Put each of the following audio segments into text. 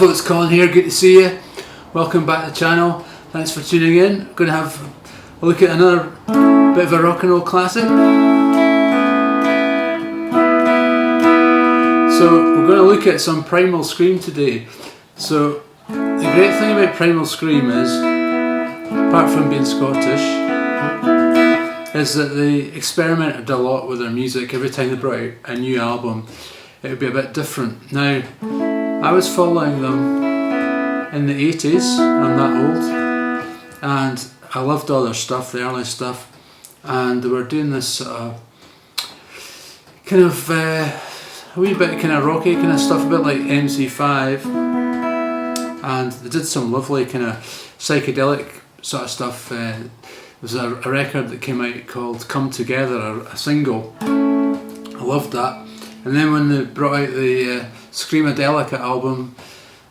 folks, Colin here, good to see you. Welcome back to the channel. Thanks for tuning in. We're going to have a look at another bit of a rock and roll classic. So we're going to look at some Primal Scream today. So the great thing about Primal Scream is, apart from being Scottish, is that they experimented a lot with their music. Every time they brought out a new album, it would be a bit different. Now, I was following them in the 80s, I'm that old, and I loved all their stuff, the early stuff, and they were doing this kind of a wee bit kind of rocky kind of stuff, a bit like MC5, and they did some lovely kind of psychedelic sort of stuff. There was a record that came out called Come Together, a single. I loved that. And then when they brought out the Screamadelica album,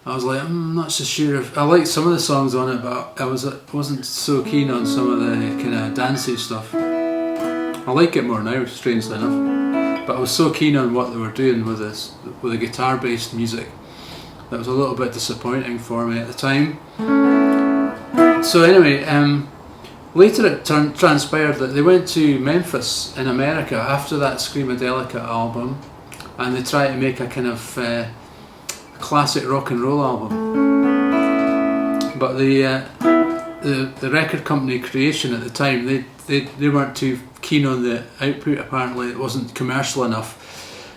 I was like, I'm not so sure if I liked some of the songs on it, but I wasn't so keen on some of the kind of dancey stuff. I like it more now, strangely enough, but I was so keen on what they were doing with this, with the guitar-based music, that was a little bit disappointing for me at the time. So anyway, later it transpired that they went to Memphis in America after that Screamadelica album, and they tried to make a kind of classic rock and roll album. But the record company Creation at the time, they weren't too keen on the output. Apparently it wasn't commercial enough,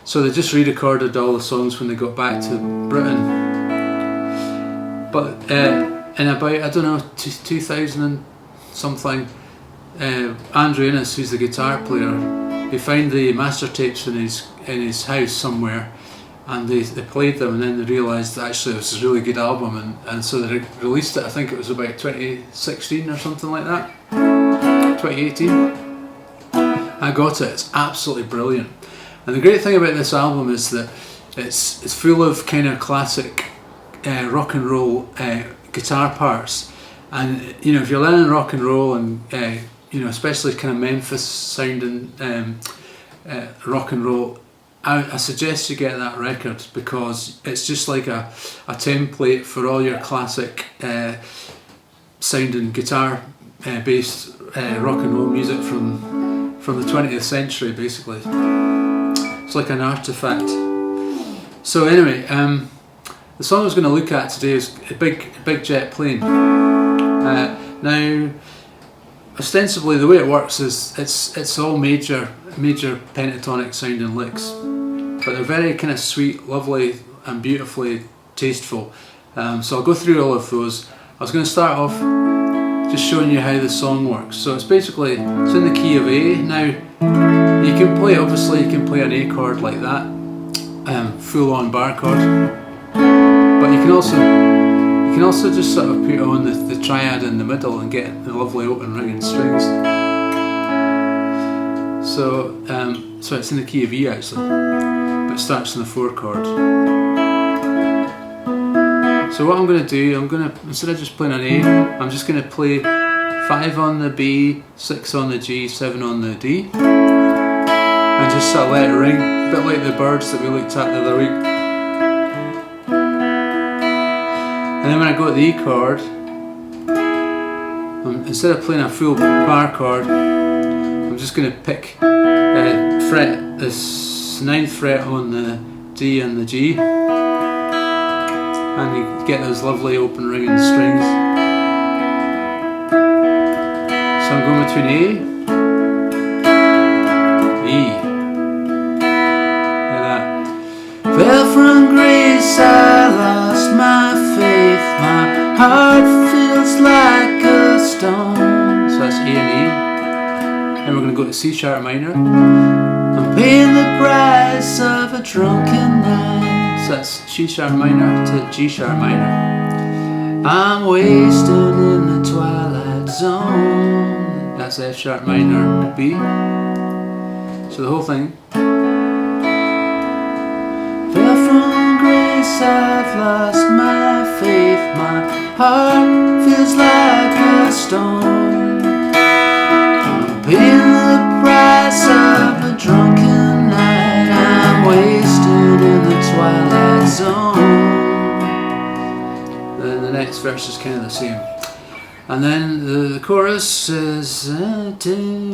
so they just re-recorded all the songs when they got back to Britain. But in about, I don't know, 2000 and something, Andrew Innes, who's the guitar player, he found the master tapes in his house somewhere, and they played them, and then they realised that actually it was a really good album, and so they released it. I think it was about 2016 or something like that, 2018. I got it. It's absolutely brilliant, and the great thing about this album is that it's full of kind of classic rock and roll guitar parts. And you know, if you're learning rock and roll, and you know, especially kind of Memphis sounding rock and roll, I suggest you get that record, because it's just like a template for all your classic sounding guitar based rock and roll music from the 20th century, basically. It's like an artifact. So anyway, the song I was going to look at today is a big jet plane. Now, ostensibly the way it works is it's all major pentatonic sounding licks, but they're very kind of sweet, lovely and beautifully tasteful. So I'll go through all of those. I was going to start off just showing you how the song works. So it's basically, it's in the key of A. Now you can play, obviously you can play an A chord like that, full on bar chord, but you can also just sort of put on the triad in the middle and get the lovely open ringing strings. So so it's in the key of E actually, but it starts in the 4 chord. So what I'm going to do, instead of just playing an A, I'm just going to play 5 on the B, 6 on the G, 7 on the D, and just sort of let it ring, a bit like the birds that we looked at the other week. And then when I go to the E chord, instead of playing a full bar chord, I'm just going to pick fret this 9th fret on the D and the G, and you get those lovely open ringing strings. So I'm going between A, E, like that. Fell from grace, I lost my faith, my heart feels like a stone. So that's A and E. And we're going to go to C sharp minor. I'm paying the price of a drunken night. So that's C sharp minor to G sharp minor. I'm wasted in the twilight zone. That's F sharp minor to B. So the whole thing. Fell from grace, I've lost my faith, my heart feels like a stone. I'm paying the price of a drunken night. I'm wasted in the twilight zone. next verse is kind of the same. And then the chorus is,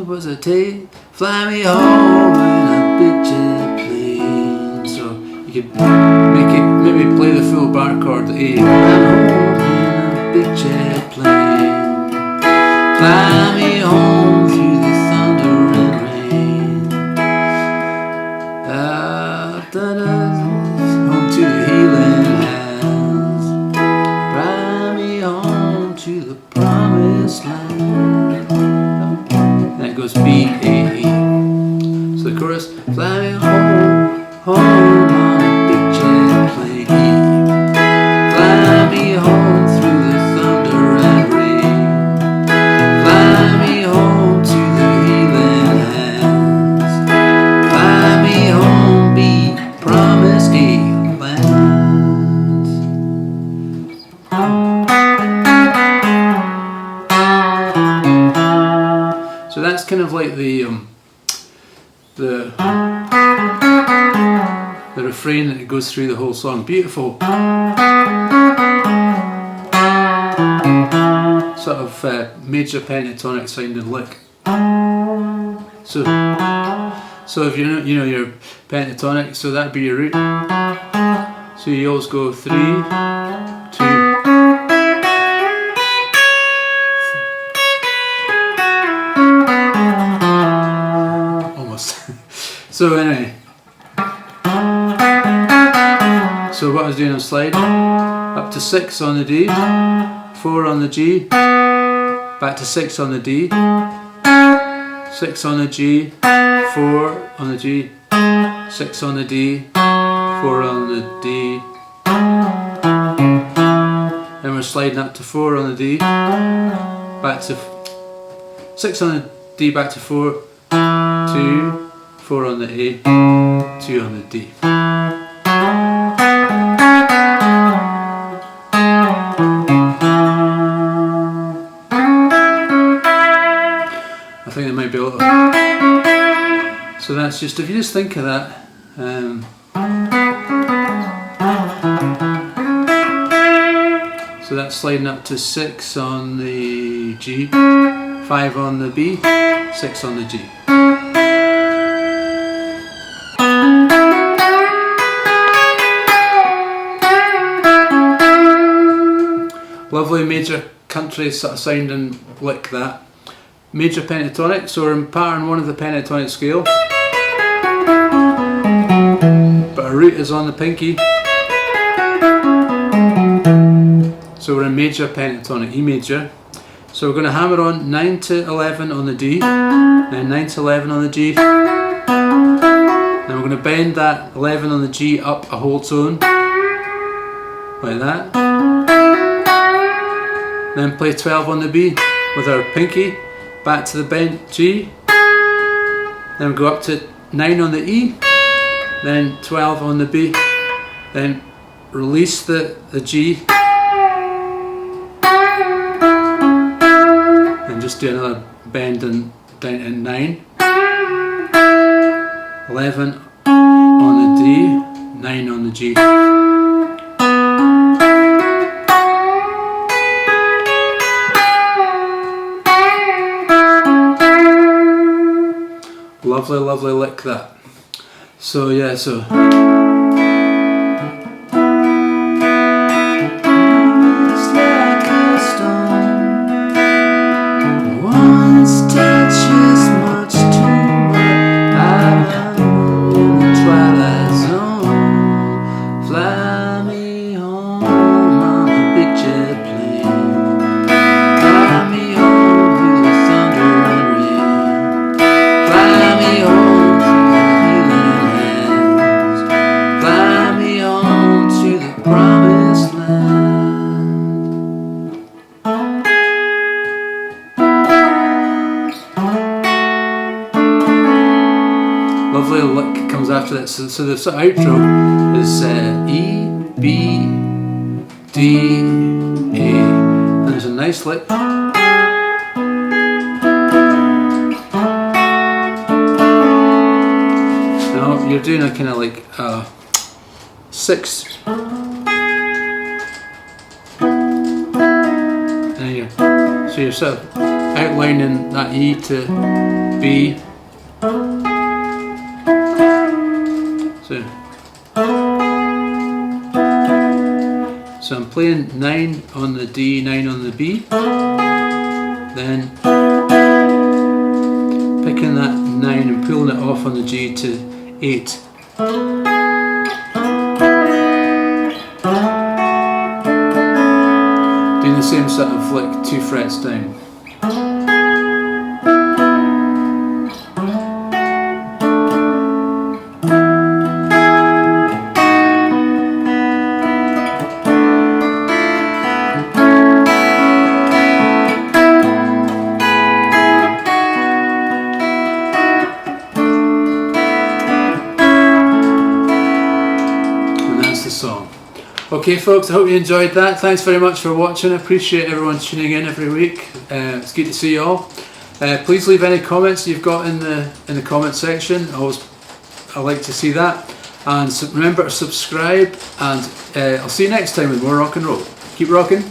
what's it take? Fly me home in a big jet plane. So you could make it, maybe play the full bar chord, the A. Fly me home in a big jet plane. Fly me home through the thunder and rain. Home to the healing hands. Fly me home to the promised land. And it goes B, A, E. So the chorus, fly me home, home on a big jet plane. Fly me home through the thunder and rain. Fly me home to the healing hands. Fly me home, be promised a land. So that's kind of like the refrain that goes through the whole song. Beautiful sort of major pentatonic sounding lick. So if you know your pentatonic, so that'd be your root. So you always go 3, 2. Almost. So anyway. So what I was doing on slide, up to 6 on the D, 4 on the G, back to 6 on the D, 6 on the G, 4 on the G, 6 on the D, 4 on the D. Then we're sliding up to 4 on the D, back to 6 on the D, back to 4, 2, 4 on the A, 2 on the D. I think there might be a little. So that's just, if you just think of that. So that's sliding up to 6 on the G, 5 on the B, 6 on the G. Lovely major country sort of sounding like that. Major pentatonic, so we're in pattern 1 of the pentatonic scale, but our root is on the pinky, so we're in major pentatonic, E major. So we're going to hammer on 9 to 11 on the D, then 9 to 11 on the G, then we're going to bend that 11 on the G up a whole tone, like that, then play 12 on the B with our pinky, back to the bent G, then go up to 9 on the E, then 12 on the B, then release the G, and just do another bend and down to 9, 11 on the D, 9 on the G. Lovely, lovely lick that. So yeah, so. Lovely lick comes after that. So the sort of outro is E, B, D, A, and there's a nice lick. Now you're doing a kind of like 6. So you're sort of outlining that E to B. So I'm playing 9 on the D, 9 on the B, then picking that 9 and pulling it off on the G to 8. Doing the same sort of like 2 frets down. Song. Okay folks, I hope you enjoyed that. Thanks very much for watching. I appreciate everyone tuning in every week. It's good to see you all. Please leave any comments you've got in the comment section. I like to see that. And remember to subscribe, and I'll see you next time with more rock and roll. Keep rocking.